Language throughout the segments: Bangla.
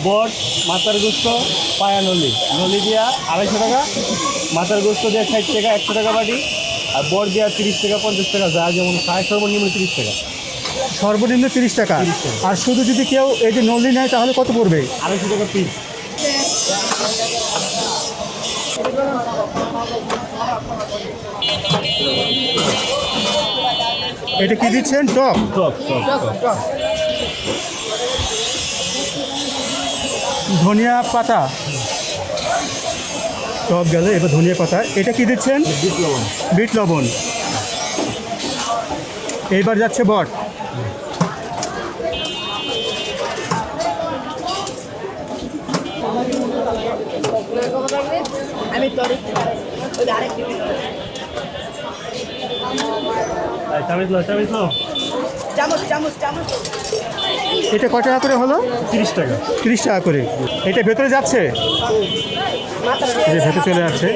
বট মাথার গোস্ত পায়া নলি নলি দিয়া 250 টাকা, মাথার গোস্ত দিয়ে 60 টাকা 100 টাকা বাটি, আর বট দিয়া 30 টাকা 50 টাকা, যা যেমন খায় সর্বনিম্ন 30 টাকা। সর্বনিম্ন 30 টাকা। 30 টাকা। আর শুধু যদি কেউ এই যে নলি নেয় তাহলে কত পড়বে? 250 টাকা পিস। এটা কি দিচ্ছেন? টক। টক টক টক। ধনিয়া পাতা, টক গেলে এবার ধনিয়া পাতা। এটা কি দিচ্ছেন? বিট লবণ। বিট লবণ। এইবার যাচ্ছে বট। চামিচ লো চামিচ লো। এটা কত টাকা করে হলো? 30 টাকা। 30 টাকা করে। এটা ভেতরে যাচ্ছে, যে ভেতরে চলে যাচ্ছে।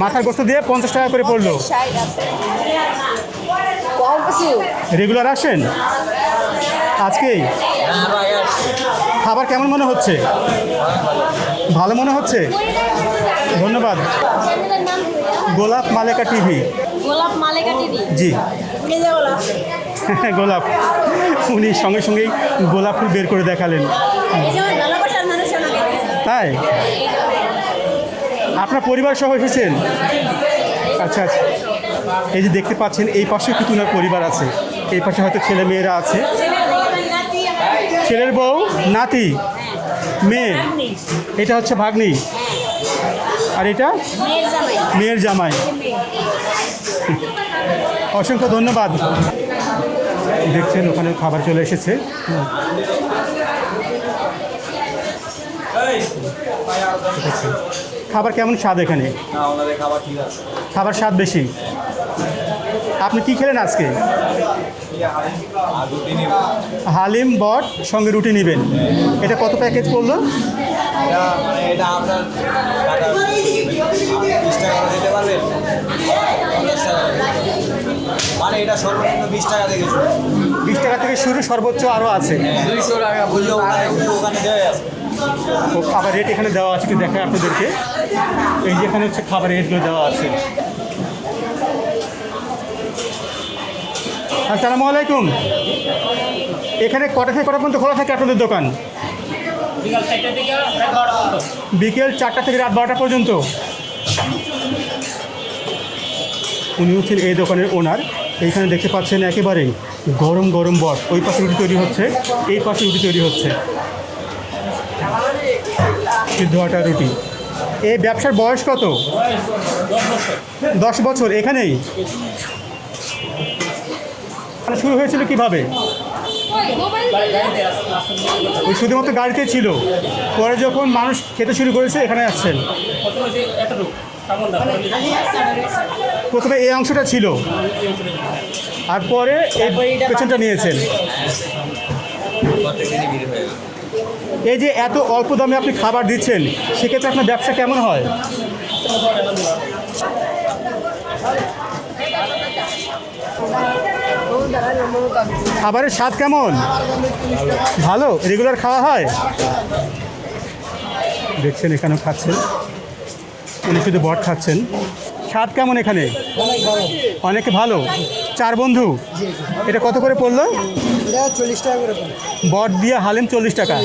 মাথার গোস্ত দিয়ে 50 টাকা করে পড়লো। রেগুলার আসেন আজকেই? খাবার কেমন মনে হচ্ছে? ভালো মনে হচ্ছে, ধন্যবাদ। গোলাপ মালেকা টিভি। গোলাপ মালেকা টিভি। জি গোলাপ, উনি সঙ্গে সঙ্গেই গোলাপ ফুল বের করে দেখালেন। তাই আপনার পরিবার সহ এসেছেন? আচ্ছা আচ্ছা। এই যে দেখতে পাচ্ছেন এই পাশে কিন্তু ওনার পরিবার আছে, এই পাশে হয়তো ছেলে মেয়েরা আছে। ছেলের বউ, নাতি, মেয়ে। এটা হচ্ছে ভাগ্নি, আর এটা মেয়ের জামাই। অসংখ্য ধন্যবাদ। দেখছেন ওখানে খাবার চলে এসেছে। খাবার কেমন স্বাদ এখানে? খাবার স্বাদ বেশি। আপনি কি খেলেন আজকে? হালিম, বট, সঙ্গে রুটি নেবেন। এটা কত প্যাকেজ পড়লো? এটা আপনার 30 টাকা দিতে পারবেন, মানে এটা সর্বনিম্ন 20 টাকা থেকে শুরু। 20 টাকা থেকে শুরু, সর্বোচ্চ আরও আছে। 200 টাকা ওখানে দেওয়া আছে। তো খাবার রেট এখানে দেওয়া আছে, একটু দেখায় আপনাদেরকে। এই যে এখানে হচ্ছে খাবার রেটগুলো দেওয়া আছে। আসসালামু আলাইকুম। এখানে কটা থেকে কটা পর্যন্ত খোলা থাকে আপনাদের দোকান? বিকেল 4টা থেকে রাত 12টা পর্যন্ত। উনি হচ্ছেন এই দোকানের ওনার। এইখানে দেখতে পাচ্ছেন একেবারেই গরম গরম বট। ওই পাশে রুটি তৈরি হচ্ছে, এই পাশে রুটি তৈরি হচ্ছে, সিদ্ধ আটার রুটি। এই ব্যবসার বয়স কত? 10 বছর। এখানেই শুরু হয়েছিল কিভাবে? ওই শুধুমাত্র গাড়িতে ছিল, পরে যখন মানুষ খেতে শুরু করেছে এখানে আসছেন। প্রথমে এই অংশটা ছিল, আর পরে এই পেছনটা নিয়েছেন। এই যে এত অল্প দামে আপনি খাবার দিচ্ছেন, সেক্ষেত্রে আপনার ব্যবসা কেমন হয়? খাবারের স্বাদ কেমন? ভালো। রেগুলার খাওয়া হয়? দেখছেন এখানেও খাচ্ছেন, উনি শুধু বট খাচ্ছেন। স্বাদ কেমন এখানে? অনেক ভালো। 4 বন্ধু। এটা কত করে পড়লো? 40 টাকা করে। বট দিয়ে হালিম 40 টাকা।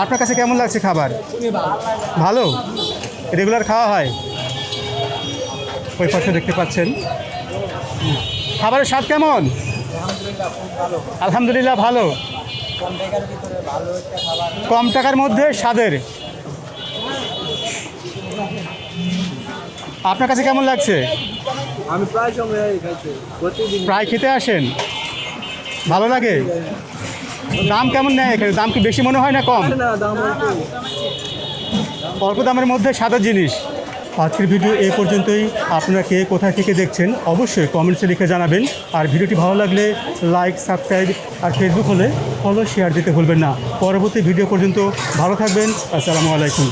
আপনার কাছে কেমন লাগছে খাবার? ভালো। রেগুলার খাওয়া হয়? ওই পাশে দেখতে পাচ্ছেন। খাবারের স্বাদ কেমন? আলহামদুলিল্লাহ ভালো। কম টাকার মধ্যে স্বাদের। আপনার কাছে কেমন লাগছে? আমি প্রায় সময় খাইছি, প্রতিদিন প্রায় খেতে আসেন? ভালো লাগে? দাম কেমন নেয় এখানে? দাম কি বেশি মনে হয় না কম? না, দাম অল্প দামের মধ্যে সাদা জিনিস। আজকের ভিডিও এই পর্যন্তই। আপনারা কে কোথায় থেকে দেখছেন অবশ্যই কমেন্টসে লিখে জানাবেন। আর ভিডিওটি ভালো লাগলে লাইক, সাবস্ক্রাইব, আর ফেসবুক হলে ফলো, শেয়ার দিতে ভুলবেন না। পরবর্তী ভিডিও পর্যন্ত ভালো থাকবেন। আসসালামু আলাইকুম।